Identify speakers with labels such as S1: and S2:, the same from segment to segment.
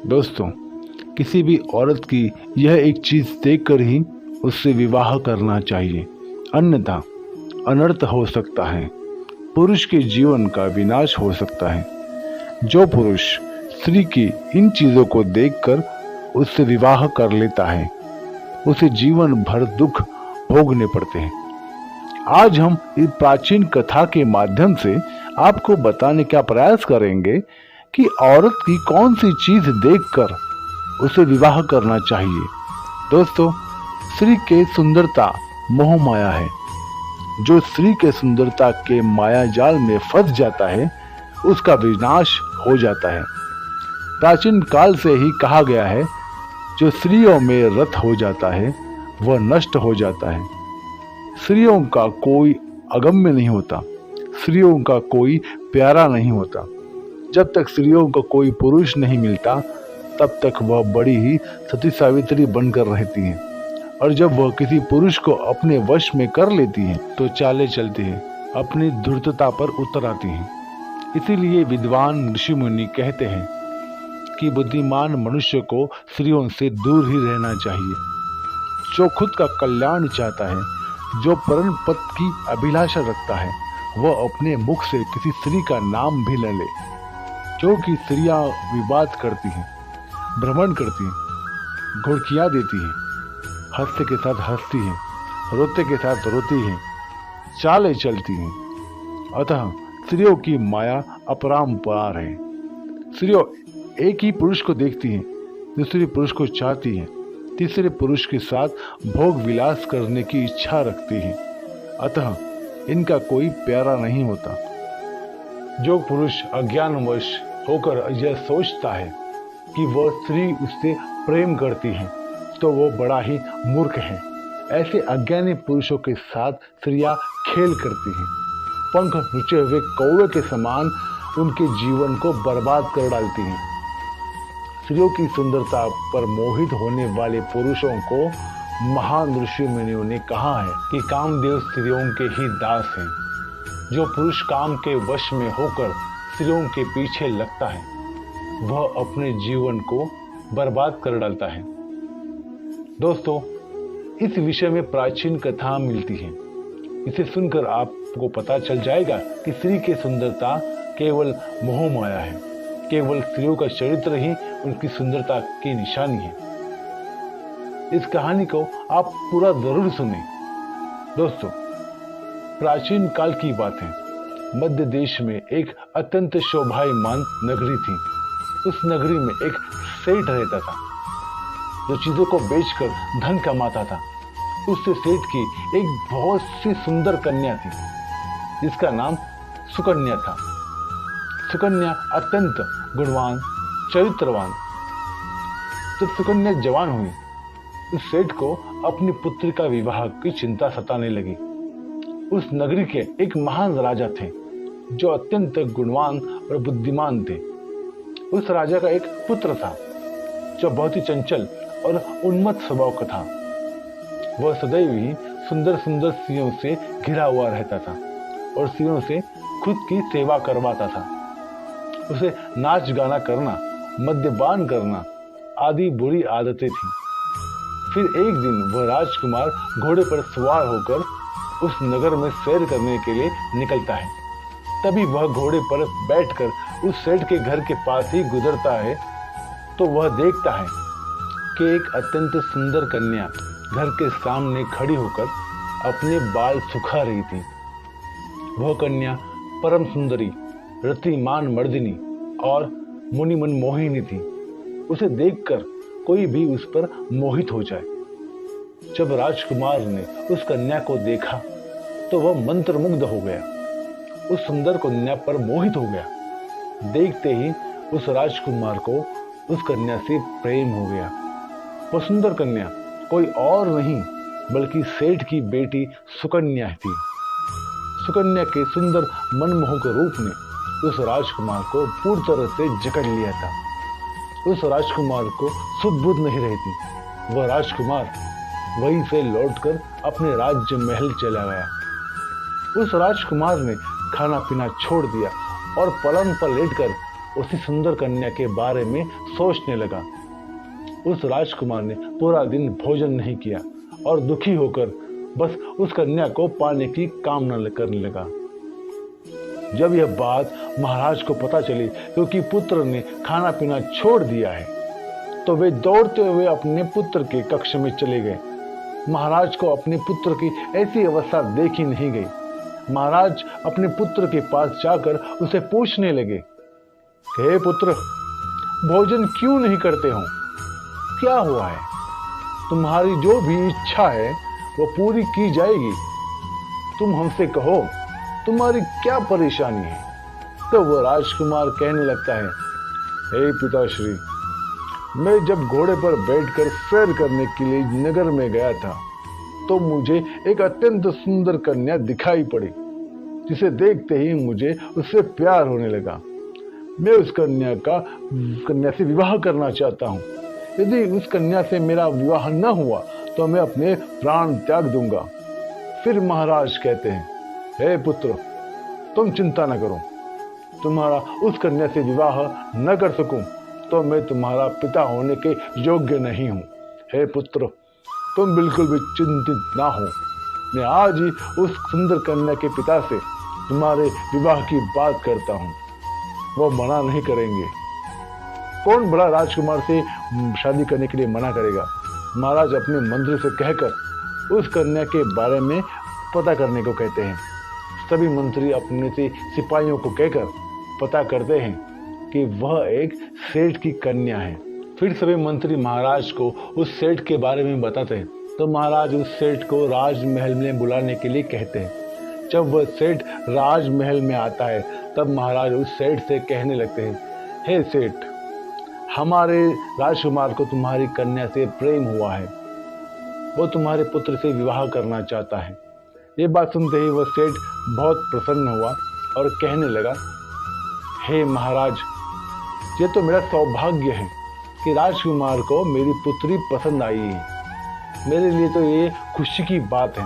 S1: दोस्तों, किसी भी औरत की यह एक चीज़ देखकर ही उससे विवाह करना चाहिए, अन्यथा अनर्थ हो सकता है। पुरुष के जीवन का विनाश हो सकता है। जो पुरुष स्त्री की इन चीज़ों को देखकर उससे विवाह कर लेता है, उसे जीवन भर दुख भोगने पड़ते हैं। आज हम इस प्राचीन कथा के माध्यम से आपको बताने का प्रयास करेंगे कि औरत की कौन सी चीज देखकर उसे विवाह करना चाहिए। दोस्तों, स्त्री के सुंदरता मोह माया है। जो स्त्री के सुंदरता के माया जाल में फंस जाता है, उसका विनाश हो जाता है। प्राचीन काल से ही कहा गया है, जो स्त्रियों में रत हो जाता है वह नष्ट हो जाता है। स्त्रियों का कोई अगम्य नहीं होता, स्त्रियों का कोई प्यारा नहीं होता। जब तक स्त्रियों को कोई पुरुष नहीं मिलता, तब तक वह बड़ी ही सती सावित्री बनकर रहती हैं। और जब वह किसी पुरुष को अपने वश में कर लेती हैं, तो चाले चलती हैं, अपनी धूर्तता पर उतर आती हैं। इसीलिए विद्वान ऋषि मुनि कहते हैं कि बुद्धिमान मनुष्य को स्त्रियों से दूर ही रहना चाहिए। जो खुद का कल्याण चाहता है, जो परम पद की अभिलाषा रखता है, वह अपने मुख से किसी स्त्री का नाम भी न ले। क्योंकि स्त्रियां विवाद करती हैं, भ्रमण करती हैं, घुड़कियां देती हैं, हंसते के साथ हंसती हैं, रोते के साथ रोती हैं, चालें चलती हैं। अतः स्त्रियों की माया अपरंपार है। स्त्रियों एक ही पुरुष को देखती हैं, दूसरे पुरुष को चाहती हैं, तीसरे पुरुष के साथ भोग विलास करने की इच्छा रखती हैं। अतः इनका कोई प्यारा नहीं होता। जो पुरुष अज्ञानवश होकर यह सोचता है कि वह स्त्री उससे प्रेम करती है, तो वो बड़ा ही मूर्ख है। ऐसे अज्ञानी पुरुषों के साथ स्त्रियां खेल करती हैं, पंख नुचे हुए कौवे के समान उनके जीवन को बर्बाद कर डालती हैं। स्त्रियों की सुंदरता पर मोहित होने वाले पुरुषों को महान ऋषि मुनियों ने कहा है कि कामदेव स्त्रियों के ही दास हैं। जो पुरुष काम के वश में होकर स्त्रियों के पीछे लगता है, वह अपने जीवन को बर्बाद कर डालता है। दोस्तों, इस विषय में प्राचीन कथा मिलती है। इसे सुनकर आपको पता चल जाएगा कि स्त्री की सुंदरता केवल मोह माया है। केवल स्त्रियों का चरित्र ही उनकी सुंदरता की निशानी है। इस कहानी को आप पूरा जरूर सुनें। दोस्तों, प्राचीन काल की बात है। मध्य देश में एक अत्यंत शोभायमान नगरी थी। उस नगरी में एक सेठ रहता था, जो चीजों को बेचकर धन कमाता था। उससे सेठ की एक बहुत सी सुंदर कन्या थी, जिसका नाम सुकन्या था। सुकन्या अत्यंत गुणवान, चरित्रवान। जब सुकन्या जवान हुई, उस सेठ को अपनी पुत्री का विवाह की चिंता सताने लगी। उस नगरी के एक महान राजा थे, जो अत्यंत गुणवान और बुद्धिमान थे। उस राजा का एक पुत्र था, जो बहुत ही चंचल और उन्मत्त स्वभाव का था। वह सदैव ही सुंदर सुंदर स्त्रियों से घिरा हुआ रहता था और स्त्रियों से खुद की सेवा करवाता था। उसे नाच गाना करना, मद्यपान करना आदि बुरी आदतें थीं। फिर एक दिन वह राजकुमार घोड़े पर सवार होकर उस नगर में सैर करने के लिए निकलता है। तभी वह घोड़े पर बैठकर उस सेठ के घर के पास ही गुजरता है, तो वह देखता है कि एक अत्यंत सुंदर कन्या घर के सामने खड़ी होकर अपने बाल सुखा रही थी। वह कन्या परम सुंदरी, रतिमान मर्दिनी और मुनिमन मोहिनी थी। उसे देखकर कोई भी उस पर मोहित हो जाए। जब राजकुमार ने उस कन्या को देखा, तो वह मंत्रमुग्ध हो गया, उस सुंदर कन्या पर मोहित हो गया। देखते ही उस राजकुमार को उस कन्या से प्रेम हो गया। वह सुंदर कन्या कोई और नहीं बल्कि सेठ की बेटी सुकन्या थी। सुकन्या के सुंदर मनमोहक रूप ने उस राजकुमार को पूरी तरह से जकड़ लिया था। उस राजकुमार को सुध बुध नहीं रहती। वह राजकुमार वहीं से लौटकर अपने राज्य महल चला गया। उस राजकुमार ने खाना पीना छोड़ दिया और पलंग पर लेटकर उसी सुंदर कन्या के बारे में सोचने लगा। उस राजकुमार ने पूरा दिन भोजन नहीं किया और दुखी होकर बस उस कन्या को पाने की कामना करने लगा। जब यह बात महाराज को पता चली क्योंकि पुत्र ने खाना पीना छोड़ दिया है, तो वे दौड़ते हुए अपने पुत्र के कक्ष में चले गए। महाराज को अपने पुत्र की ऐसी अवस्था देखी नहीं गई। महाराज अपने पुत्र के पास जाकर उसे पूछने लगे, हे पुत्र, भोजन क्यों नहीं करते हो? क्या हुआ है? तुम्हारी जो भी इच्छा है वो पूरी की जाएगी। तुम हमसे कहो, तुम्हारी क्या परेशानी है? तो वो राजकुमार कहने लगता है, हे पिताश्री, मैं जब घोड़े पर बैठकर सैर करने के लिए नगर में गया था, तो मुझे एक अत्यंत सुंदर कन्या दिखाई पड़ी, जिसे देखते ही मुझे उससे प्यार होने लगा। मैं उस कन्या से विवाह करना चाहता हूँ। यदि उस कन्या से मेरा विवाह न हुआ तो मैं अपने प्राण त्याग दूंगा। फिर महाराज कहते हैं, हे पुत्र, तुम चिंता न करो। तुम्हारा उस कन्या से विवाह न कर सकूं तो मैं तुम्हारा पिता होने के योग्य नहीं हूँ। हे पुत्र, तुम बिल्कुल भी चिंतित ना हो। मैं आज ही उस सुंदर कन्या के पिता से तुम्हारे विवाह की बात करता हूँ। वो मना नहीं करेंगे। कौन बड़ा राजकुमार से शादी करने के लिए मना करेगा? महाराज अपने मंत्री से कहकर उस कन्या के बारे में पता करने को कहते हैं। सभी मंत्री अपने से सिपाहियों को कहकर पता करते हैं कि वह एक सेठ की कन्या है। फिर सभी मंत्री महाराज को उस सेठ के बारे में बताते हैं। तो महाराज उस सेठ को राजमहल में बुलाने के लिए कहते हैं। जब वह सेठ राजमहल में आता है, तब महाराज उस सेठ से कहने लगते हैं, हे सेठ, हमारे राजकुमार को तुम्हारी कन्या से प्रेम हुआ है। वो तुम्हारे पुत्र से विवाह करना चाहता है। ये बात सुनते ही वह सेठ बहुत प्रसन्न हुआ और कहने लगा, हे महाराज, ये तो मेरा सौभाग्य है कि राजकुमार को मेरी पुत्री पसंद आई है। मेरे लिए तो ये खुशी की बात है।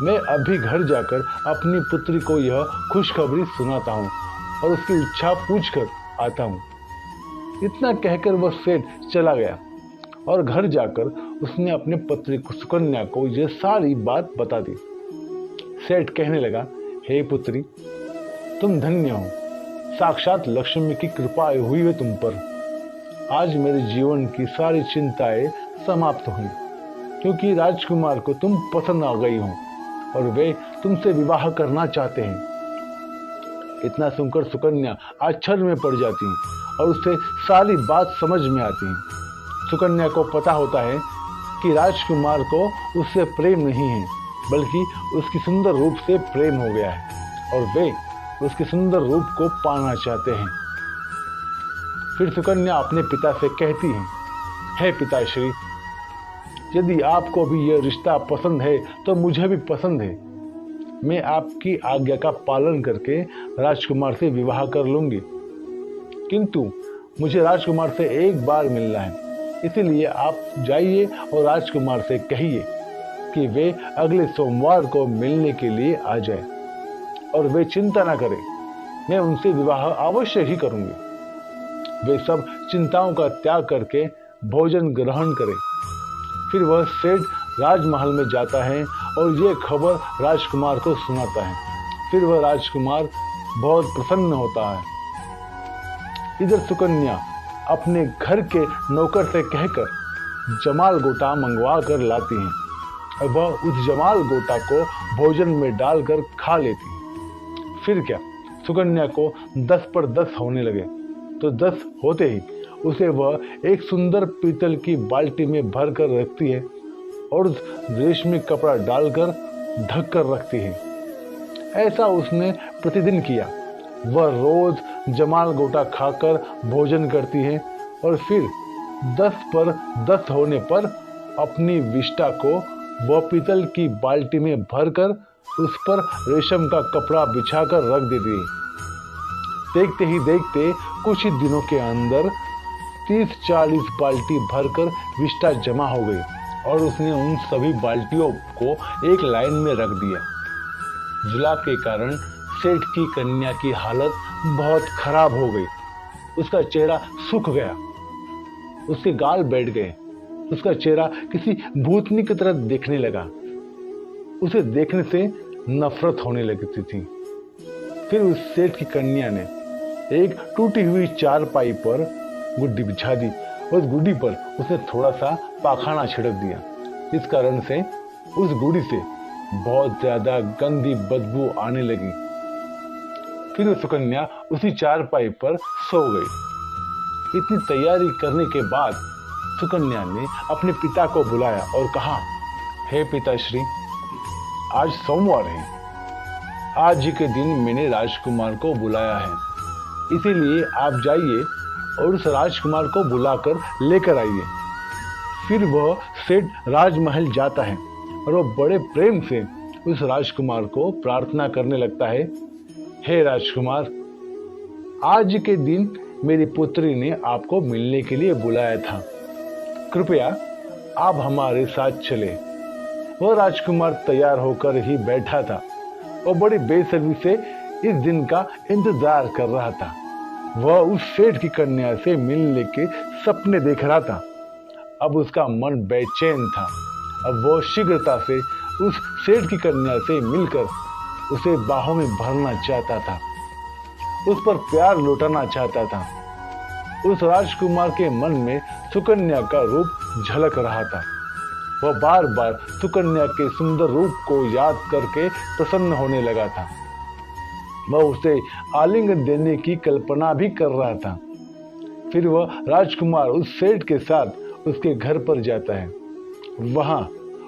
S1: मैं अभी घर जाकर अपनी पुत्री को यह खुशखबरी सुनाता हूँ और उसकी इच्छा पूछकर आता हूँ। इतना कहकर वह सेठ चला गया और घर जाकर उसने अपने पत्नी सुकन्या को यह सारी बात बता दी। सेठ कहने लगा, हे पुत्री, तुम धन्य हो। साक्षात लक्ष्मी की कृपा हुई है तुम पर। आज मेरे जीवन की सारी चिंताएं समाप्त हुई, क्योंकि राजकुमार को तुम पसंद आ गई हो और वे तुमसे विवाह करना चाहते हैं। इतना सुनकर सुकन्या आश्चर्य में पड़ जाती है और उससे सारी बात समझ में आती है। सुकन्या को पता होता है कि राजकुमार को उससे प्रेम नहीं है, बल्कि उसकी सुंदर रूप से प्रेम हो गया है और वे उसके सुंदर रूप को पाना चाहते हैं। फिर सुकन्या अपने पिता से कहती है, हे पिताश्री, यदि आपको भी यह रिश्ता पसंद है तो मुझे भी पसंद है। मैं आपकी आज्ञा का पालन करके राजकुमार से विवाह कर लूंगी, किंतु मुझे राजकुमार से एक बार मिलना है। इसीलिए आप जाइए और राजकुमार से कहिए कि वे अगले सोमवार को मिलने के लिए आ जाए और वे चिंता ना करें, मैं उनसे विवाह अवश्य ही करूंगी। वे सब चिंताओं का त्याग करके भोजन ग्रहण करें। फिर वह सेठ राजमहल में जाता है और ये खबर राजकुमार को सुनाता है। फिर वह राजकुमार बहुत प्रसन्न होता है। इधर सुकन्या अपने घर के नौकर से कहकर जमाल गोटा मंगवा कर लाती है और वह उस जमाल गोटा को भोजन में डालकर खा लेती है। फिर क्या, सुकन्या को 10 पर 10 होने लगे तो 10 होते ही उसे वह एक सुंदर पीतल की बाल्टी में भर कर रखती है और उस रेशमी कपड़ा डालकर ढक कर रखती है। ऐसा उसने प्रतिदिन किया। वह रोज जमाल गोटा खाकर भोजन करती है और फिर 10 पर 10 होने पर अपनी विष्ठा को वह पीतल की बाल्टी में भरकर उस पर रेशम का कपड़ा बिछाकर रख देती है। देखते ही देखते कुछ ही दिनों के अंदर 30-40 बाल्टी भरकर विष्ठा जमा हो गई और उसने उन सभी बाल्टियों को एक लाइन में रख दिया। जुलाब के कारण सेठ की कन्या की हालत बहुत खराब हो गई उसका चेहरा सूख गया, उसके गाल बैठ गए, उसका चेहरा किसी भूतनी की तरह देखने लगा। उसे देखने से नफरत होने लगती थी। फिर उस सेठ की कन्या ने एक टूटी हुई चारपाई पर गुड्डी बिछा दी। उस गुड्डी पर उसने थोड़ा सा पाखाना छिड़क दिया। इस कारण से उस गुड्डी से बहुत ज्यादा गंदी बदबू आने लगी। फिर वो सुकन्या उसी चारपाई पर सो गई। इतनी तैयारी करने के बाद सुकन्या ने अपने पिता को बुलाया और कहा, हे पिताश्री, आज सोमवार है। आज ही के दिन मैंने राजकुमार को बुलाया है, इसीलिए आप जाइए और उस राजकुमार को बुलाकर लेकर आइए। फिर वह सेठ राजमहल जाता है और वह बड़े प्रेम से उस राजकुमार को प्रार्थना करने लगता है, हे राजकुमार, आज के दिन मेरी पुत्री ने आपको मिलने के लिए बुलाया था, कृपया आप हमारे साथ चले। वह राजकुमार तैयार होकर ही बैठा था। वह बड़ी बेसब्री से इस दिन का इंतजार कर रहा था। वह उस सेठ की कन्या से मिलने के सपने देख रहा था। अब उसका मन बेचैन था। अब वह शीघ्रता से उस सेठ की कन्या से मिलकर उसे बाहों में भरना चाहता था, उस पर प्यार लौटाना चाहता था। उस राजकुमार के मन में सुकन्या का रूप झलक रहा था। वह बार बार सुकन्या के सुंदर रूप को याद करके प्रसन्न होने लगा था। वह उसे आलिंगन देने की कल्पना भी कर रहा था। फिर वह राजकुमार उस सेठ के साथ उसके घर पर जाता है। वहां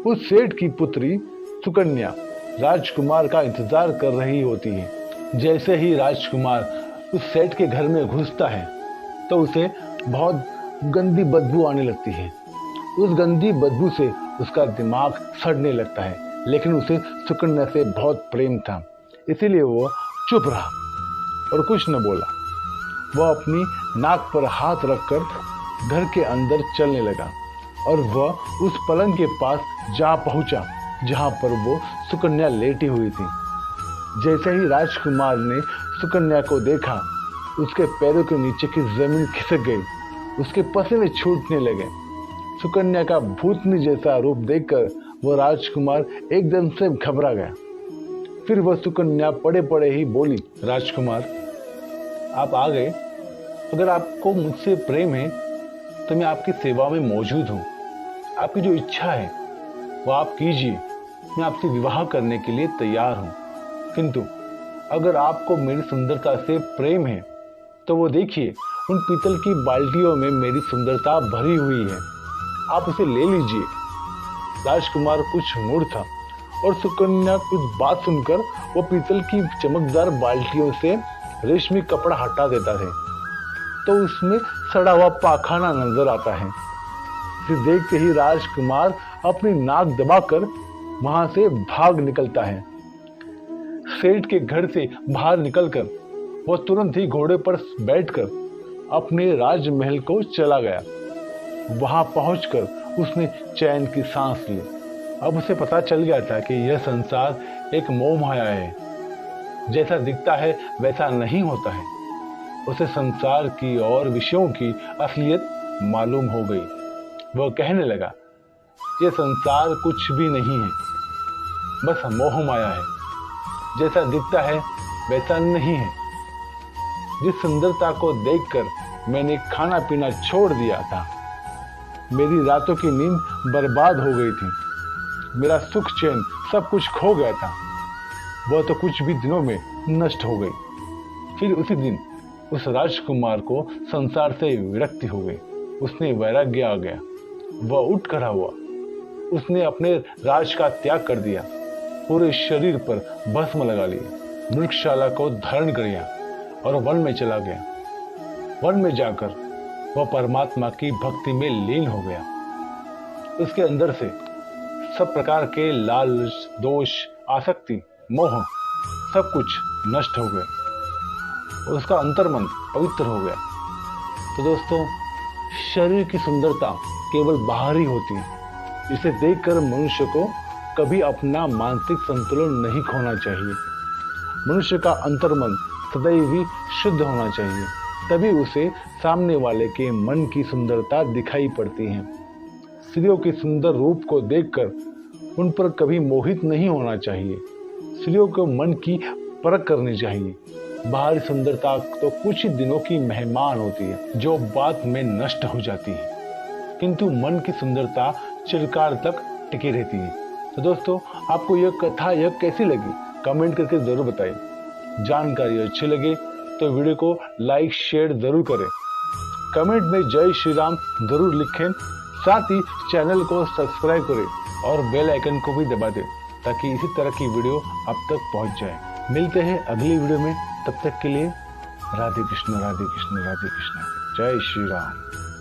S1: उस सेठ की पुत्री सुकन्या राजकुमार का इंतजार कर रही होती है। जैसे ही राजकुमार उस सेठ के घर में घुसता है तो उसे बहुत गंदी बदबू आने लगती है। उस गंदी बदबू से उसका दिमाग सड़ने लगता है, लेकिन उसे सुकन्या से बहुत प्रेम था, इसीलिए वो चुप रहा और कुछ न बोला। वह अपनी नाक पर हाथ रखकर घर के अंदर चलने लगा और वह उस पलंग के पास जा पहुंचा जहां पर वो सुकन्या लेटी हुई थी। जैसे ही राजकुमार ने सुकन्या को देखा, उसके पैरों के नीचे की जमीन खिसक गई, उसके पसीने छूटने लगे। सुकन्या का भूतनी जैसा रूप देखकर वह राजकुमार एकदम से घबरा गया। फिर वह सुकन्या पड़े पड़े ही बोली, राजकुमार, आप आ गए। अगर आपको मुझसे प्रेम है तो मैं आपकी सेवा में मौजूद हूँ। आपकी जो इच्छा है वो आप कीजिए, मैं आपसे विवाह करने के लिए तैयार हूँ। किंतु अगर आपको मेरी सुंदरता से प्रेम है तो वो देखिए, उन पीतल की बाल्टियों में मेरी सुंदरता भरी हुई है, आप उसे ले लीजिए। राजकुमार कुछ मूड था और सुकन्या कुछ बात सुनकर वो पीतल की चमकदार बाल्टियों से रेशमी कपड़ा हटा देता है तो उसमें सड़ा हुआ पाखाना नजर आता है। इसे देखते ही राजकुमार अपनी नाक दबाकर वहां से भाग निकलता है। सेठ के घर से बाहर निकलकर वह तुरंत ही घोड़े पर बैठकर अपने राजमहल को चला गया। वहां पहुंचकर उसने चैन की सांस ली। अब उसे पता चल गया था कि यह संसार एक मोह माया है। जैसा दिखता है वैसा नहीं होता है। उसे संसार की और विषयों की असलियत मालूम हो गई। वह कहने लगा, यह संसार कुछ भी नहीं है, बस मोह माया है। जैसा दिखता है वैसा नहीं है। जिस सुंदरता को देखकर मैंने खाना पीना छोड़ दिया था, मेरी रातों की नींद बर्बाद हो गई थी, मेरा सुख चैन सब कुछ खो गया था, वह तो कुछ भी दिनों में नष्ट हो गई। फिर उसी दिन उस राजकुमार को संसार से विरक्ति हो गई। उसने वैराग्य आ गया। वह उठ खड़ा हुआ। उसने अपने राज का त्याग कर दिया, पूरे शरीर पर भस्म लगा लिया, मृगशाला को धारण कर लिया और वन में चला गया। वन में जाकर वह परमात्मा की भक्ति में लीन हो गया। उसके अंदर से सब प्रकार के लालच, दोष, आसक्ति, मोह सब कुछ नष्ट हो गए। उसका अंतर्मन पवित्र हो गया। तो दोस्तों, शरीर की सुंदरता केवल बाहरी होती है। इसे देखकर मनुष्य को कभी अपना मानसिक संतुलन नहीं खोना चाहिए। मनुष्य का अंतर्मन सदैव ही शुद्ध होना चाहिए। तभी उसे सामने वाले के मन की सुंदरता दिखाई पड़ती है। स्त्रियों के सुंदर रूप को देखकर उन पर कभी मोहित नहीं होना चाहिए। स्त्रियों को मन की परख करनी चाहिए। बाहरी सुंदरता तो कुछ ही दिनों की मेहमान होती है जो बाद में नष्ट हो जाती है, किंतु मन की सुंदरता चिरकाल तक टिकी रहती है। तो दोस्तों, आपको यह कथा कैसी लगी कमेंट करके जरूर बताइए। जानकारी अच्छी लगे तो वीडियो को लाइक शेयर जरूर करें। कमेंट में जय श्री राम जरूर लिखें। साथ ही चैनल को सब्सक्राइब करें और बेल आइकन को भी दबा दें ताकि इसी तरह की वीडियो आप तक पहुंच जाए। मिलते हैं अगली वीडियो में, तब तक के लिए राधे कृष्ण राधे कृष्ण राधे कृष्ण। जय श्री राम।